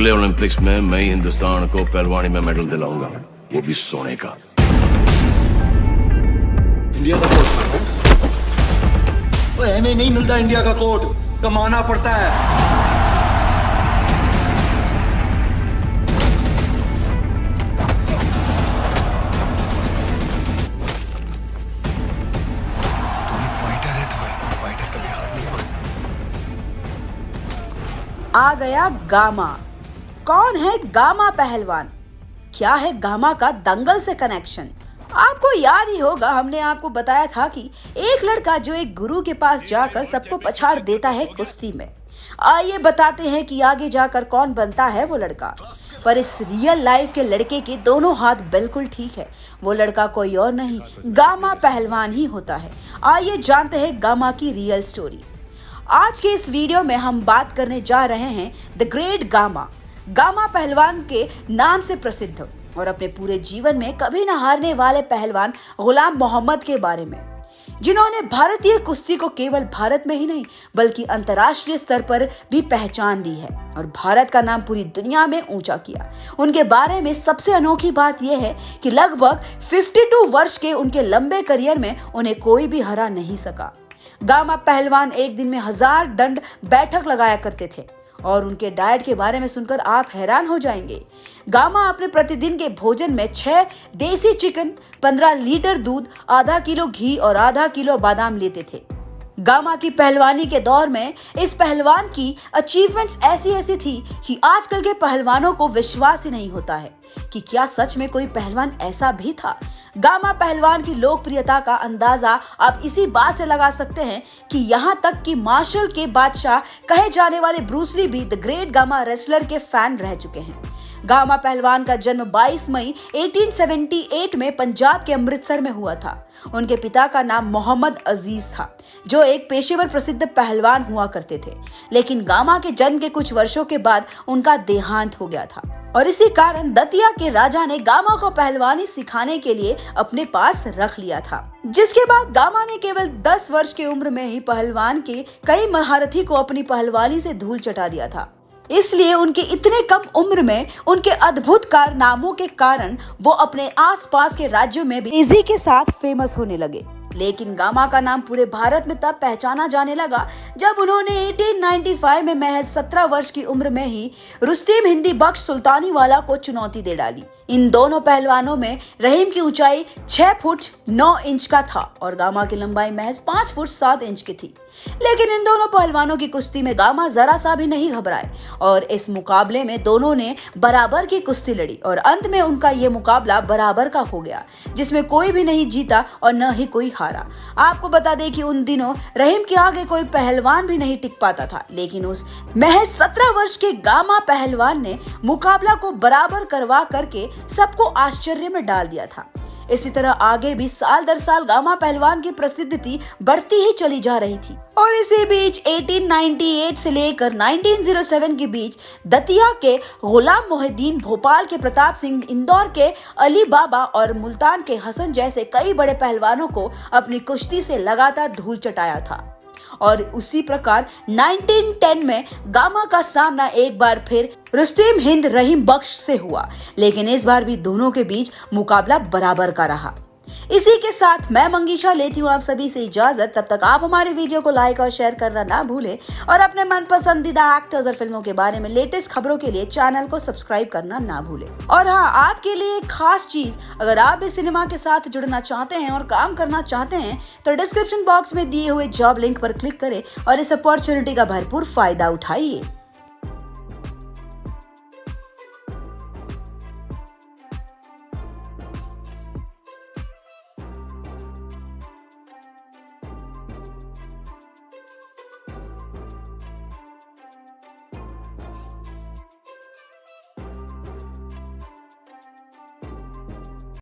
अगले ओलंपिक्स में मैं ही हिंदुस्तान को पहलवानी में मेडल दिलाऊंगा, वो भी सोने का। इंडिया का कोट हमें नहीं मिलता, इंडिया का कोट कमाना पड़ता है। आ गया गामा। कौन है गामा पहलवान? क्या है गामा का दंगल से कनेक्शन? आपको याद ही होगा, हमने आपको बताया था कि एक लड़का जो एक गुरु के पास जाकर सबको पछाड़ देता है कुश्ती में। आइए बताते हैं कि आगे जाकर कौन बनता है वो लड़का। पर इस रियल लाइफ के लड़के के दोनों हाथ बिल्कुल ठीक है। वो लड़का कोई और नहीं, गामा पहलवान ही होता है। आइए जानते हैं गामा की रियल स्टोरी। आज के इस वीडियो में हम बात करने जा रहे हैं द ग्रेट गामा। गामा पहलवान के नाम से प्रसिद्ध और अपने पूरे जीवन में कभी न हारने वाले पहलवान गुलाम मोहम्मद के बारे में, जिन्होंने भारतीय कुश्ती को केवल भारत में ही नहीं बल्कि अंतर्राष्ट्रीय स्तर पर भी पहचान दी है और भारत का नाम पूरी दुनिया में ऊंचा किया। उनके बारे में सबसे अनोखी बात यह है कि लगभग 52 वर्ष के उनके लंबे करियर में उन्हें कोई भी हरा नहीं सका। गामा पहलवान एक दिन में 1000 दंड बैठक लगाया करते थे और उनके डाइट के बारे में सुनकर आप हैरान हो जाएंगे। गामा अपने प्रतिदिन के भोजन में 6 देसी चिकन, 15 लीटर दूध, आधा किलो घी और आधा किलो बादाम लेते थे। गामा की पहलवानी के दौर में इस पहलवान की अचीवमेंट्स ऐसी थी कि आजकल के पहलवानों को विश्वास ही नहीं होता है कि क्या सच में कोई पहलवान ऐसा भी था। गामा पहलवान की लोकप्रियता का अंदाजा आप इसी बात से लगा सकते हैं कि यहाँ तक कि मार्शल के बादशाह कहे जाने वाले ब्रूस ली भी द ग्रेट गामा रेसलर के फैन रह चुके हैं। गामा पहलवान का जन्म 22 मई 1878 में पंजाब के अमृतसर में हुआ था। उनके पिता का नाम मोहम्मद अजीज था, जो एक पेशेवर प्रसिद्ध पहलवान हुआ करते थे। लेकिन गामा के जन्म के कुछ वर्षों के बाद उनका देहांत हो गया था और इसी कारण दतिया के राजा ने गामा को पहलवानी सिखाने के लिए अपने पास रख लिया था। जिसके बाद गामा ने केवल 10 वर्ष की उम्र में ही पहलवान के कई महारथी को अपनी पहलवानी से धूल चटा दिया था। इसलिए उनके इतने कम उम्र में उनके अद्भुत कारनामों के कारण वो अपने आसपास के राज्यों में भी इजी के साथ फेमस होने लगे। लेकिन गामा का नाम पूरे भारत में तब पहचाना जाने लगा जब उन्होंने 1895 में महज 17 वर्ष की उम्र में ही रुस्तम हिंदी बख्श सुल्तानीवाला को चुनौती दे डाली। इन दोनों पहलवानों में रहीम की ऊंचाई 6 फुट 9 इंच का था और गामा की लंबाई महज 5 फुट 7 इंच की थी। लेकिन इन दोनों पहलवानों की कुश्ती में गामा जरा सा भी नहीं घबराए और इस मुकाबले में दोनों ने बराबर की कुश्ती लड़ी और अंत में उनका ये मुकाबला बराबर का हो गया, जिसमें कोई भी नहीं जीता और न ही कोई हारा। आपको बता दें कि उन दिनों रहीम के आगे कोई पहलवान भी नहीं टिक पाता था, लेकिन उस महज 17 वर्ष के गामा पहलवान ने मुकाबला को बराबर करवा करके सबको आश्चर्य में डाल दिया था। इसी तरह आगे भी साल दर साल गामा पहलवान की प्रसिद्धि बढ़ती ही चली जा रही थी और इसी बीच 1898 से लेकर 1907 के बीच दतिया के गुलाम मोहिद्दीन, भोपाल के प्रताप सिंह, इंदौर के अली बाबा और मुल्तान के हसन जैसे कई बड़े पहलवानों को अपनी कुश्ती से लगातार धूल चटाया था। और उसी प्रकार 1910 में गामा का सामना एक बार फिर रुस्तम हिंद रहीम बख्श से हुआ, लेकिन इस बार भी दोनों के बीच मुकाबला बराबर का रहा। इसी के साथ मैं मंगीशा लेती हूँ आप सभी से इजाजत। तब तक आप हमारे वीडियो को लाइक और शेयर करना ना भूलें और अपने मन पसंदीदा एक्टर्स और फिल्मों के बारे में लेटेस्ट खबरों के लिए चैनल को सब्सक्राइब करना ना भूलें। और हाँ, आपके लिए एक खास चीज, अगर आप भी सिनेमा के साथ जुड़ना चाहते हैं और काम करना चाहते हैं तो डिस्क्रिप्शन बॉक्स में दिए हुए जॉब लिंक पर क्लिक करें और इस अपॉर्चुनिटी का भरपूर फायदा उठाइए।